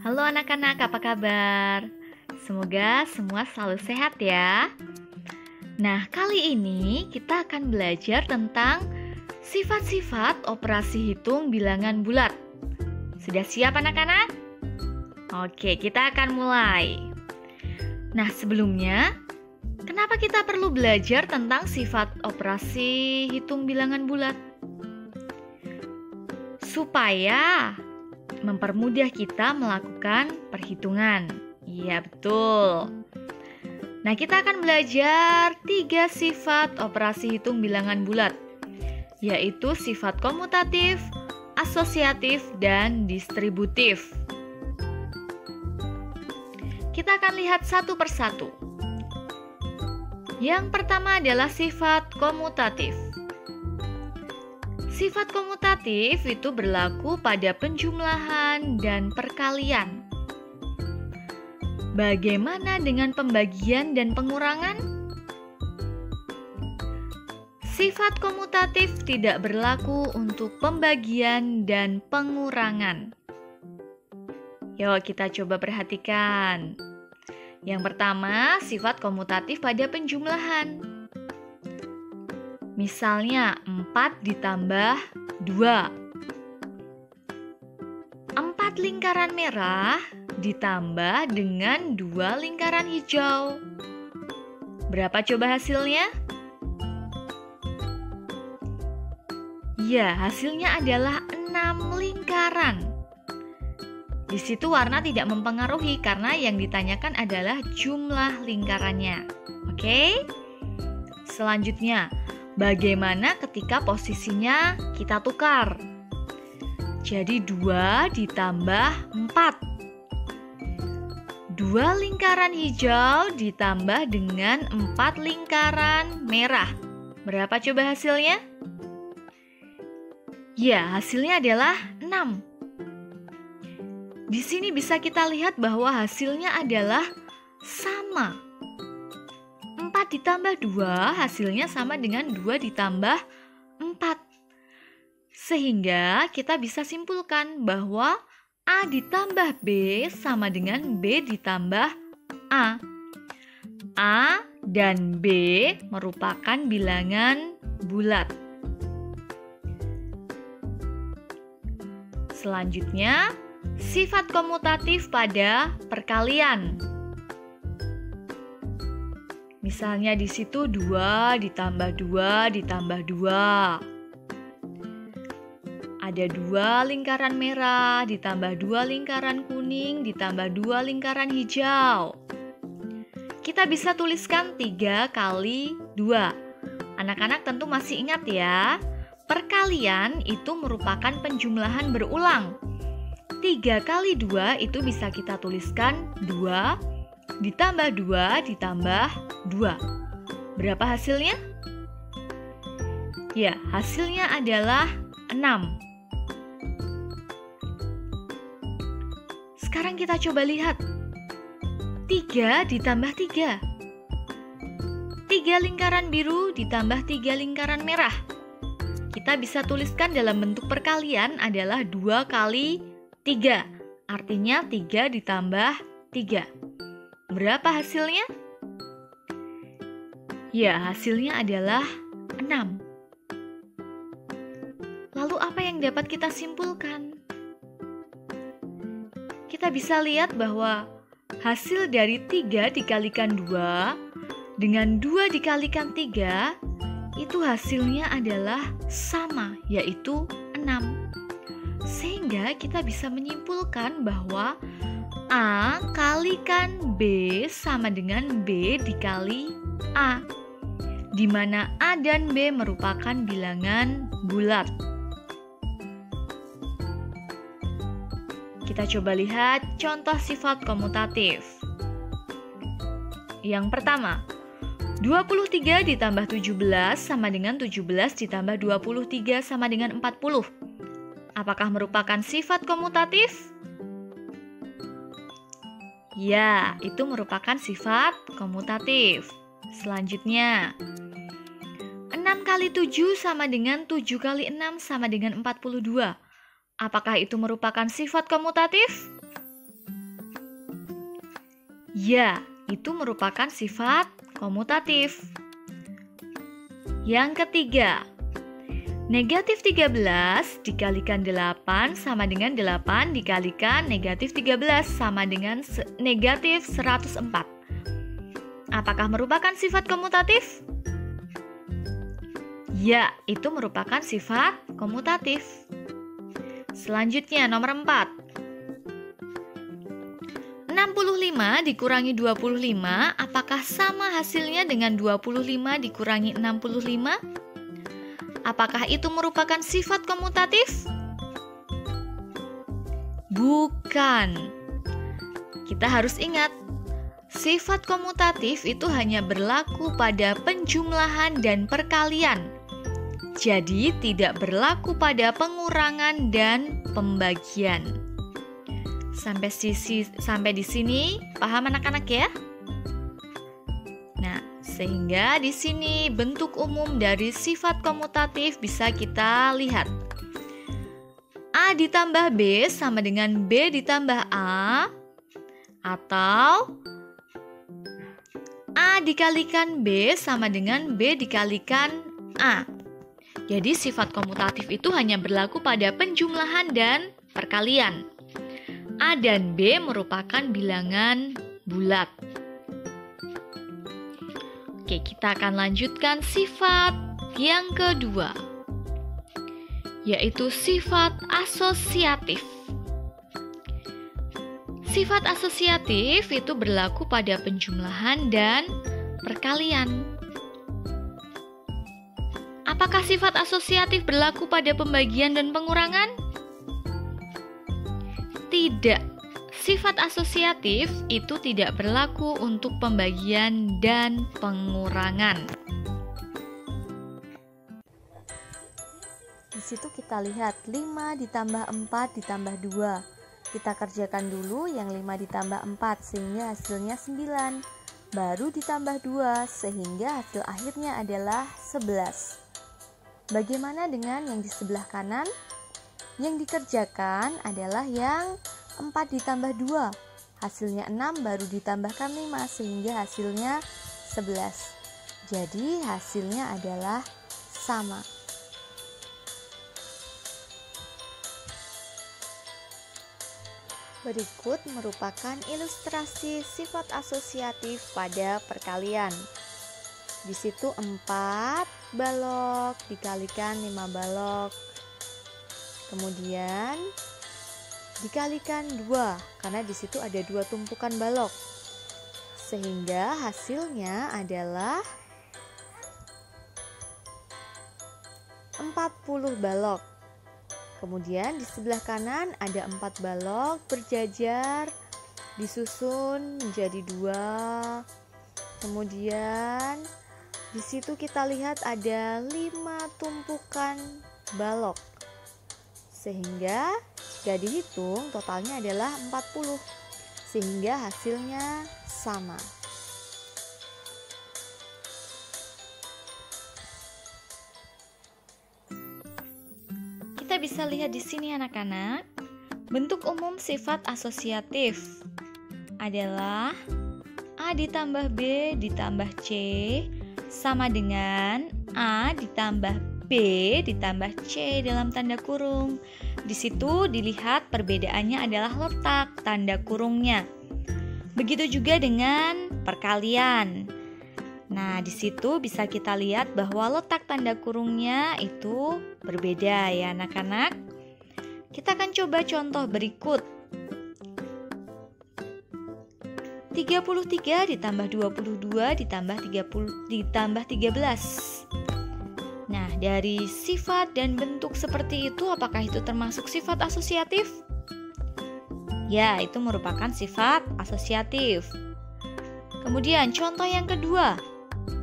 Halo anak-anak, apa kabar? Semoga semua selalu sehat ya. Nah, kali ini kita akan belajar tentang sifat-sifat operasi hitung bilangan bulat. Sudah siap anak-anak? Oke, kita akan mulai. Nah, sebelumnya, kenapa kita perlu belajar tentang sifat operasi hitung bilangan bulat? Supaya mempermudah kita melakukan perhitungan. Iya, betul. Nah, kita akan belajar 3 sifat operasi hitung bilangan bulat, yaitu sifat komutatif, asosiatif, dan distributif. Kita akan lihat satu persatu. Yang pertama adalah sifat komutatif. Sifat komutatif itu berlaku pada penjumlahan dan perkalian. Bagaimana dengan pembagian dan pengurangan? Sifat komutatif tidak berlaku untuk pembagian dan pengurangan. Yuk, kita coba perhatikan. Yang pertama, sifat komutatif pada penjumlahan. Misalnya 4 ditambah 2. 4 lingkaran merah ditambah dengan 2 lingkaran hijau. Berapa coba hasilnya? Ya, hasilnya adalah 6 lingkaran. Di situ warna tidak mempengaruhi karena yang ditanyakan adalah jumlah lingkarannya. Oke? Selanjutnya, bagaimana ketika posisinya kita tukar? Jadi 2 ditambah 4. 2 lingkaran hijau ditambah dengan 4 lingkaran merah. Berapa coba hasilnya? Ya, hasilnya adalah 6. Di sini bisa kita lihat bahwa hasilnya adalah sama. 4 ditambah 2 hasilnya sama dengan 2 ditambah 4. Sehingga kita bisa simpulkan bahwa A ditambah B sama dengan B ditambah A. A dan B merupakan bilangan bulat. Selanjutnya, sifat komutatif pada perkalian. Misalnya di situ 2 ditambah 2 ditambah 2. Ada 2 lingkaran merah ditambah 2 lingkaran kuning ditambah 2 lingkaran hijau. Kita bisa tuliskan 3 kali 2. Anak-anak tentu masih ingat ya, perkalian itu merupakan penjumlahan berulang. 3 kali 2 itu bisa kita tuliskan 2 ditambah 2 ditambah 2. Berapa hasilnya? Ya, hasilnya adalah 6. Sekarang kita coba lihat. 3 ditambah 3. 3 lingkaran biru ditambah 3 lingkaran merah. Kita bisa tuliskan dalam bentuk perkalian adalah 2 kali 3. Artinya 3 ditambah 3. Berapa hasilnya? Ya, hasilnya adalah 6. Lalu apa yang dapat kita simpulkan? Kita bisa lihat bahwa hasil dari 3 dikalikan 2 dengan 2 dikalikan 3 itu hasilnya adalah sama, yaitu 6. Sehingga kita bisa menyimpulkan bahwa A kalikan B sama dengan B dikali A, di mana A dan B merupakan bilangan bulat. Kita coba lihat contoh sifat komutatif. Yang pertama, 23 ditambah 17 sama dengan 17 ditambah 23 sama dengan 40. Apakah merupakan sifat komutatif? Ya, itu merupakan sifat komutatif. Selanjutnya, 6 kali 7 sama dengan 7 kali 6 sama dengan 42. Apakah itu merupakan sifat komutatif? Ya, itu merupakan sifat komutatif. Yang ketiga, negatif 13 dikalikan 8 sama dengan 8 dikalikan negatif 13 sama dengan negatif 104. Apakah merupakan sifat komutatif? Ya, itu merupakan sifat komutatif. Selanjutnya, nomor 4. 65 dikurangi 25, apakah sama hasilnya dengan 25 dikurangi 65? Apakah itu merupakan sifat komutatif? Bukan. Kita harus ingat, sifat komutatif itu hanya berlaku pada penjumlahan dan perkalian. Jadi tidak berlaku pada pengurangan dan pembagian. Sampai di sini paham anak-anak ya? Nah, sehingga di sini bentuk umum dari sifat komutatif bisa kita lihat. A ditambah B sama dengan B ditambah A, atau A dikalikan B sama dengan B dikalikan A. Jadi sifat komutatif itu hanya berlaku pada penjumlahan dan perkalian. A dan B merupakan bilangan bulat. Oke, kita akan lanjutkan sifat yang kedua, yaitu sifat asosiatif. Sifat asosiatif itu berlaku pada penjumlahan dan perkalian. Apakah sifat asosiatif berlaku pada pembagian dan pengurangan? Tidak. Sifat asosiatif itu tidak berlaku untuk pembagian dan pengurangan. Di situ kita lihat 5 ditambah 4 ditambah 2. Kita kerjakan dulu yang 5 ditambah 4 sehingga hasilnya 9. Baru ditambah 2 sehingga hasil akhirnya adalah 11. Bagaimana dengan yang di sebelah kanan? Yang dikerjakan adalah yang 4 ditambah 2. Hasilnya 6 baru ditambahkan 5 sehingga hasilnya 11. Jadi hasilnya adalah sama. Berikut merupakan ilustrasi sifat asosiatif pada perkalian. Di situ 4 balok dikalikan 5 balok. Kemudian dikalikan 2 karena di situ ada 2 tumpukan balok. Sehingga hasilnya adalah 40 balok. Kemudian di sebelah kanan ada 4 balok berjajar disusun menjadi 2. Kemudian di situ kita lihat ada 5 tumpukan balok. Sehingga jika dihitung totalnya adalah 40. Sehingga hasilnya sama. Kita bisa lihat di sini anak-anak, bentuk umum sifat asosiatif adalah A ditambah B ditambah C sama dengan A ditambah B ditambah C dalam tanda kurung. Di situ dilihat perbedaannya adalah letak tanda kurungnya. Begitu juga dengan perkalian. Nah, di situ bisa kita lihat bahwa letak tanda kurungnya itu berbeda ya anak-anak. Kita akan coba contoh berikut. 33 ditambah 22 ditambah 13. Nah, dari sifat dan bentuk seperti itu, apakah itu termasuk sifat asosiatif? Ya, itu merupakan sifat asosiatif. Kemudian contoh yang kedua,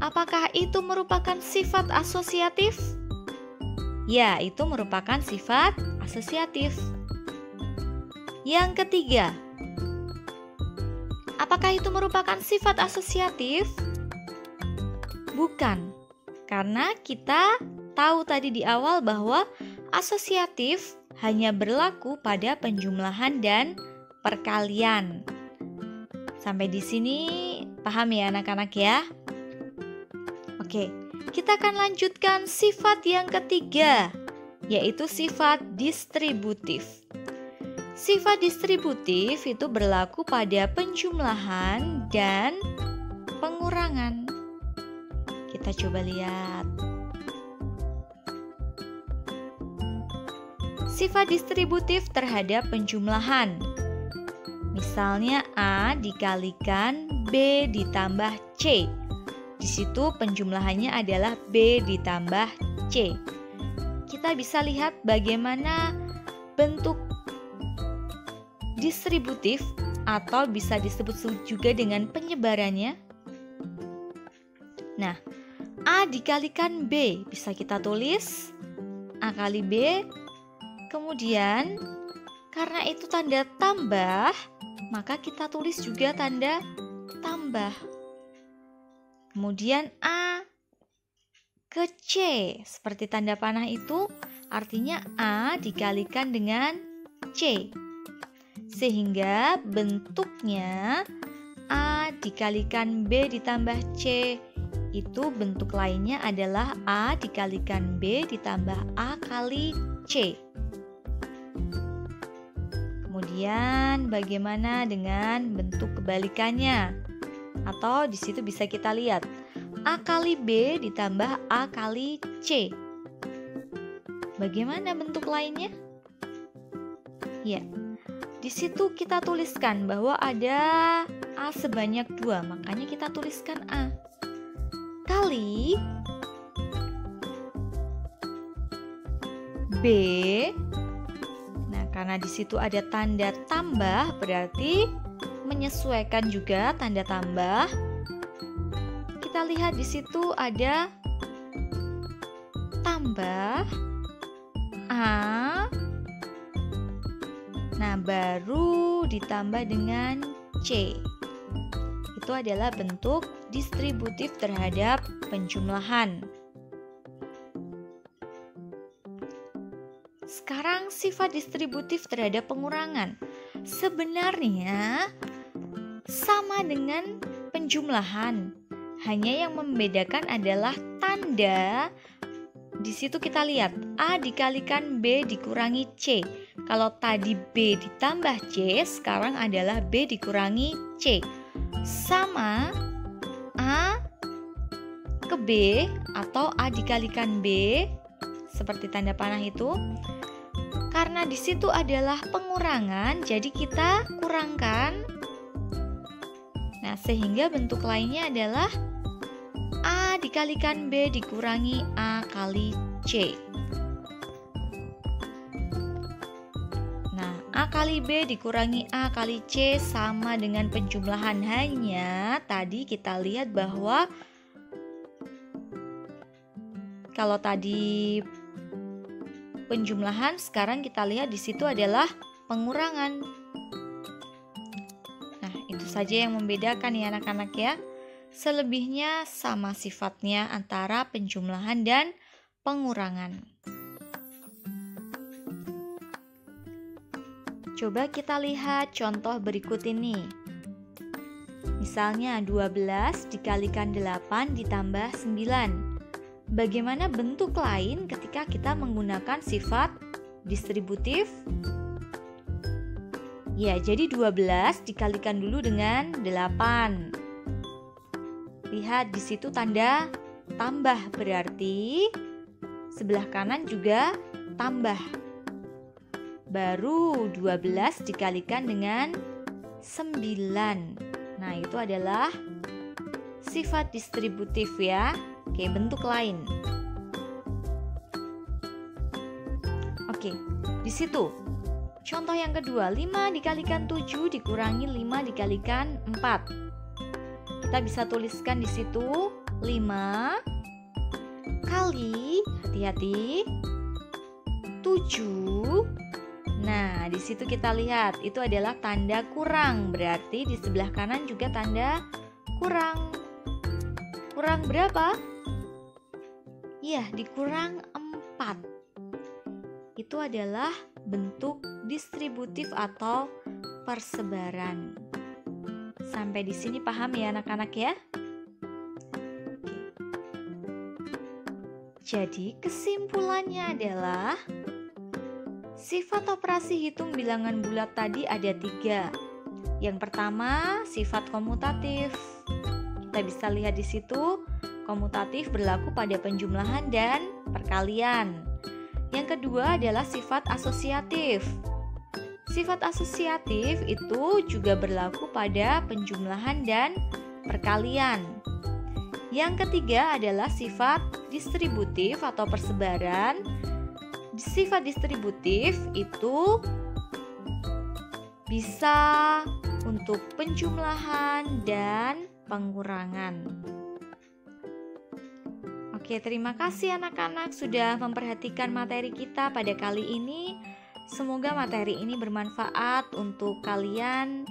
apakah itu merupakan sifat asosiatif? Ya, itu merupakan sifat asosiatif. Yang ketiga, apakah itu merupakan sifat asosiatif? Bukan. Karena kita tahu tadi di awal bahwa asosiatif hanya berlaku pada penjumlahan dan perkalian. Sampai di sini paham ya anak-anak ya? Oke, kita akan lanjutkan sifat yang ketiga, yaitu sifat distributif. Sifat distributif itu berlaku pada penjumlahan dan pengurangan. Kita coba lihat. Sifat distributif terhadap penjumlahan. Misalnya A dikalikan B ditambah C. Di situ penjumlahannya adalah B ditambah C. Kita bisa lihat bagaimana bentuk distributif atau bisa disebut juga dengan penyebarannya. Nah, A dikalikan B bisa kita tulis A kali B. Kemudian karena itu tanda tambah, maka kita tulis juga tanda tambah. Kemudian A ke C seperti tanda panah itu artinya A dikalikan dengan C. Sehingga bentuknya A dikalikan B ditambah C itu bentuk lainnya adalah A dikalikan B ditambah A kali C. Kemudian bagaimana dengan bentuk kebalikannya? Atau di situ bisa kita lihat A kali B ditambah A kali C. Bagaimana bentuk lainnya? Ya. Di situ kita tuliskan bahwa ada A sebanyak 2, makanya kita tuliskan A. Kali B. Nah, karena di situ ada tanda tambah, berarti menyesuaikan juga tanda tambah. Kita lihat di situ ada tambah A. Nah, baru ditambah dengan C. Itu adalah bentuk distributif terhadap penjumlahan. Sekarang sifat distributif terhadap pengurangan. Sebenarnya sama dengan penjumlahan. Hanya yang membedakan adalah tanda. Di situ kita lihat A dikalikan B dikurangi C. Kalau tadi B ditambah C, sekarang adalah B dikurangi C. Sama A ke B atau A dikalikan B, seperti tanda panah itu. Karena di situ adalah pengurangan, jadi kita kurangkan. Nah, sehingga bentuk lainnya adalah A dikalikan B dikurangi A kali C. A kali B dikurangi A kali C sama dengan penjumlahan. Hanya tadi kita lihat bahwa kalau tadi penjumlahan, sekarang kita lihat di situ adalah pengurangan. Nah, itu saja yang membedakan ya anak-anak ya. Selebihnya sama sifatnya antara penjumlahan dan pengurangan. Coba kita lihat contoh berikut ini. Misalnya 12 dikalikan 8 ditambah 9. Bagaimana bentuk lain ketika kita menggunakan sifat distributif? Ya, jadi 12 dikalikan dulu dengan 8. Lihat di situ tanda tambah, berarti sebelah kanan juga tambah. Baru 12 dikalikan dengan 9. Nah, itu adalah sifat distributif ya. Oke, bentuk lain. Oke, di situ. Contoh yang kedua, 5 dikalikan 7 dikurangi 5 dikalikan 4. Kita bisa tuliskan di situ 5 kali, hati-hati, 7. Nah, di situ kita lihat itu adalah tanda kurang, berarti di sebelah kanan juga tanda kurang. Kurang berapa? Ya, dikurang 4. Itu adalah bentuk distributif atau persebaran. Sampai di sini paham ya anak-anak ya? Jadi kesimpulannya adalah sifat operasi hitung bilangan bulat tadi ada 3. Yang pertama sifat komutatif. Kita bisa lihat di situ komutatif berlaku pada penjumlahan dan perkalian. Yang kedua adalah sifat asosiatif. Sifat asosiatif itu juga berlaku pada penjumlahan dan perkalian. Yang ketiga adalah sifat distributif atau persebaran. Sifat distributif itu bisa untuk penjumlahan dan pengurangan. Oke, terima kasih anak-anak sudah memperhatikan materi kita pada kali ini. Semoga materi ini bermanfaat untuk kalian